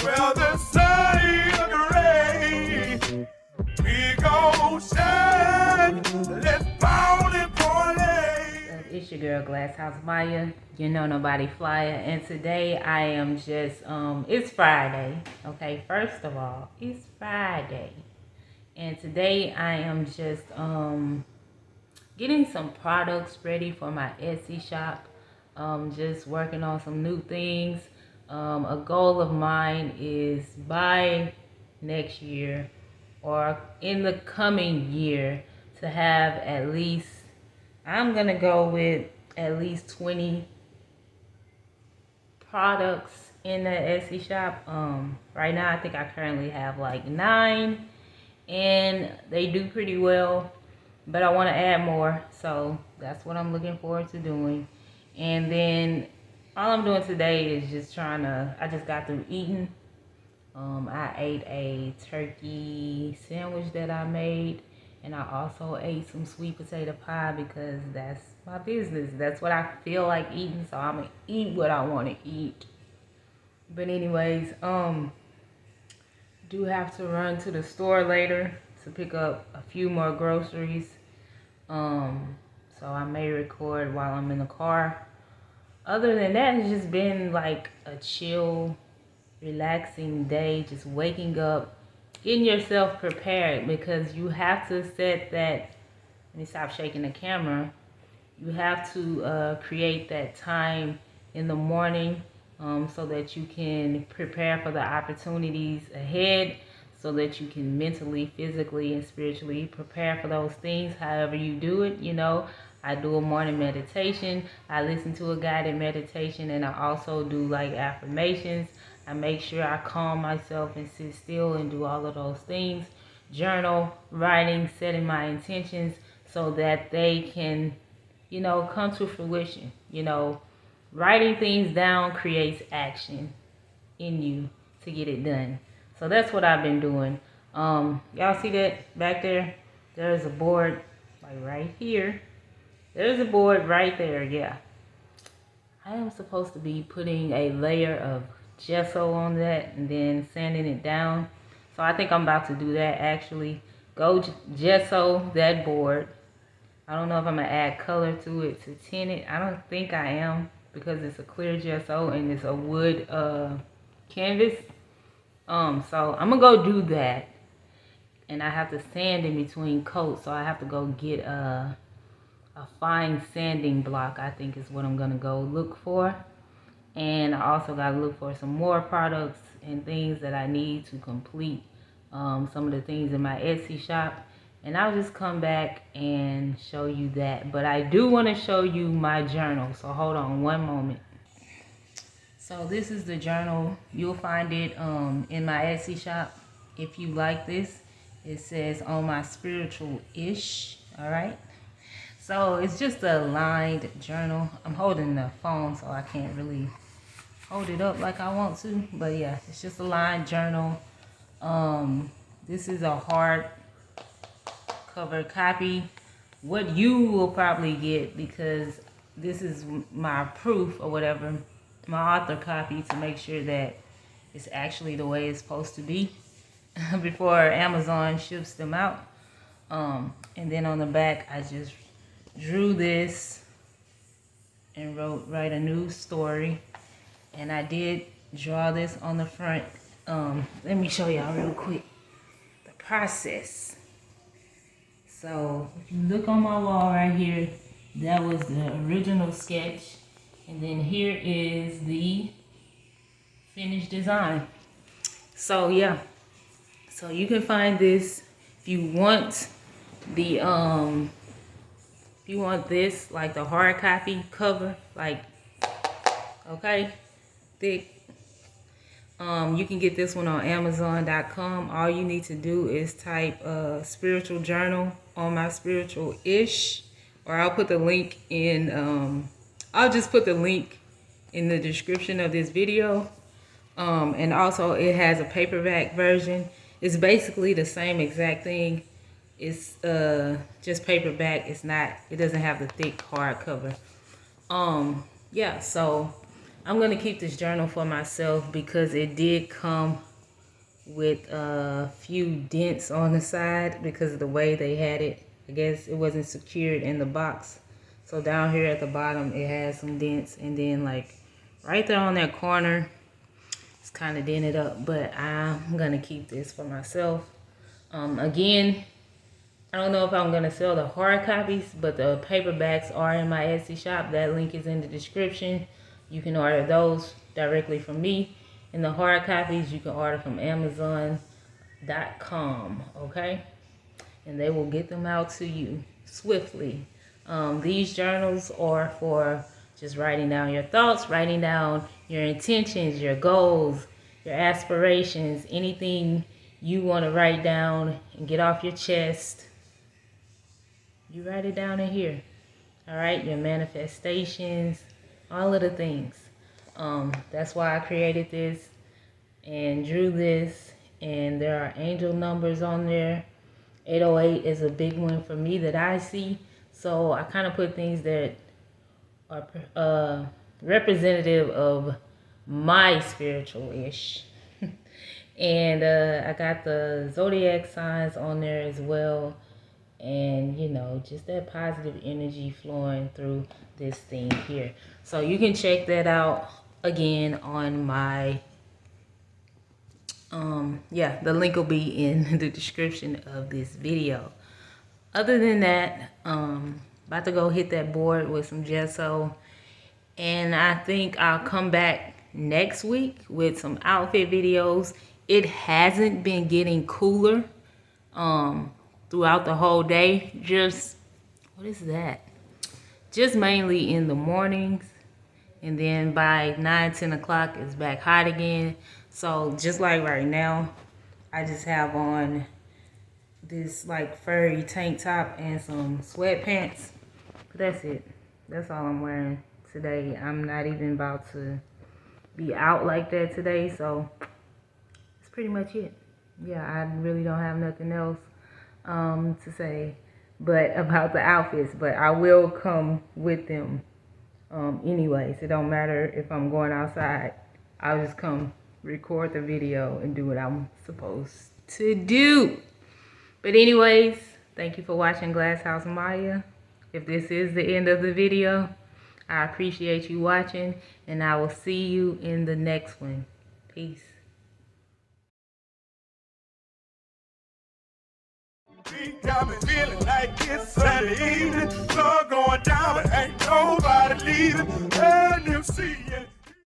Well, the sun gray, we gon' shine. Let's pound it for late. It's your girl Glass House Maya. You know nobody flyer, and today I am just it's Friday. Okay, first of all, it's Friday, and today I am just getting some products ready for my Etsy shop. Just working on some new things. A goal of mine is by next year or in the coming year to have at least, I'm gonna go with at least 20 products in the Etsy shop. Right now I think I currently have like 9 and they do pretty well, but I want to add more, so that's what I'm looking forward to doing. And then all I'm doing today is just I just got through eating. I ate a turkey sandwich that I made, and I also ate some sweet potato pie because that's my business. That's what I feel like eating, so I'm gonna eat what I want to eat. But anyways, do have to run to the store later to pick up a few more groceries. So I may record while I'm in the car. Other than that, it's just been like a chill, relaxing day, just waking up, getting yourself prepared, because you have to set that, let me stop shaking the camera, you have to create that time in the morning so that you can prepare for the opportunities ahead, so that you can mentally, physically, and spiritually prepare for those things, however you do it. You know, I do a morning meditation, I listen to a guided meditation, and I also do like affirmations. I make sure I calm myself and sit still and do all of those things. Journal, writing, setting my intentions so that they can, you know, come to fruition. You know, writing things down creates action in you to get it done. So that's what I've been doing. Y'all see that back there? There's a board like right here. There's a board right there, yeah. I am supposed to be putting a layer of gesso on that and then sanding it down. So I think I'm about to do that actually. Go gesso that board. I don't know if I'm gonna add color to it to tint it. I don't think I am, because it's a clear gesso and it's a wood canvas. So I'm gonna go do that, and I have to sand in between coats, so I have to go get a fine sanding block, I think is what I'm gonna go look for. And I also gotta look for some more products and things that I need to complete some of the things in my Etsy shop, and I'll just come back and show you that. But I do want to show you my journal, so hold on one moment. So this is the journal. You'll find it in my Etsy shop. If you like this, it says on my spiritual-ish, all right? So it's just a lined journal. I'm holding the phone, so I can't really hold it up like I want to. But yeah, it's just a lined journal. This is a hard cover copy. What you will probably get, because this is my proof or whatever, my author copy, to make sure that it's actually the way it's supposed to be before Amazon ships them out. And then on the back, I just drew this and write a new story. And I did draw this on the front. Let me show y'all real quick the process. So if you look on my wall right here, that was the original sketch. And then here is the finished design. So yeah, so you can find this if you want the if you want this, like the hard copy cover, like, okay, thick. You can get this one on Amazon.com. All you need to do is type spiritual journal on my spiritual-ish, or I'll put the link in, I'll just put the link in the description of this video. And also it has a paperback version. It's basically the same exact thing. It's just paperback. It doesn't have the thick hardcover. Yeah, so I'm going to keep this journal for myself because it did come with a few dents on the side because of the way they had it. I guess it wasn't secured in the box. So down here at the bottom, it has some dents. And then like right there on that corner, it's kind of dented up. But I'm going to keep this for myself. Again, I don't know if I'm going to sell the hard copies, but the paperbacks are in my Etsy shop. That link is in the description. You can order those directly from me. And the hard copies you can order from Amazon.com, okay? And they will get them out to you swiftly. These journals are for just writing down your thoughts, writing down your intentions, your goals, your aspirations, anything you want to write down and get off your chest. You write it down in here. All right, your manifestations, all of the things. That's why I created this and drew this. And there are angel numbers on there. 808 is a big one for me that I see. So I kind of put things that are representative of my spiritual-ish. And I got the zodiac signs on there as well. And, you know, just that positive energy flowing through this thing here. So you can check that out again on my, the link will be in the description of this video. Other than that, about to go hit that board with some gesso. And I think I'll come back next week with some outfit videos. It hasn't been getting cooler. Throughout the whole day. Just, what is that? Just mainly in the mornings. And then by 9, 10 o'clock, it's back hot again. So just like right now, I just have on this like furry tank top and some sweatpants. But that's it. That's all I'm wearing today. I'm not even about to be out like that today. So that's pretty much it. Yeah, I really don't have nothing else to say but about the outfits, but I will come with them anyways. It don't matter if I'm going outside. I'll just come record the video and do what I'm supposed to do. But anyways, thank you for watching Glass House Maya. If this is the end of the video, I appreciate you watching, and I will see you in the next one. Peace. Deep down and feeling like it's Sunday evening. Sun going down, but ain't nobody leaving. And you see it.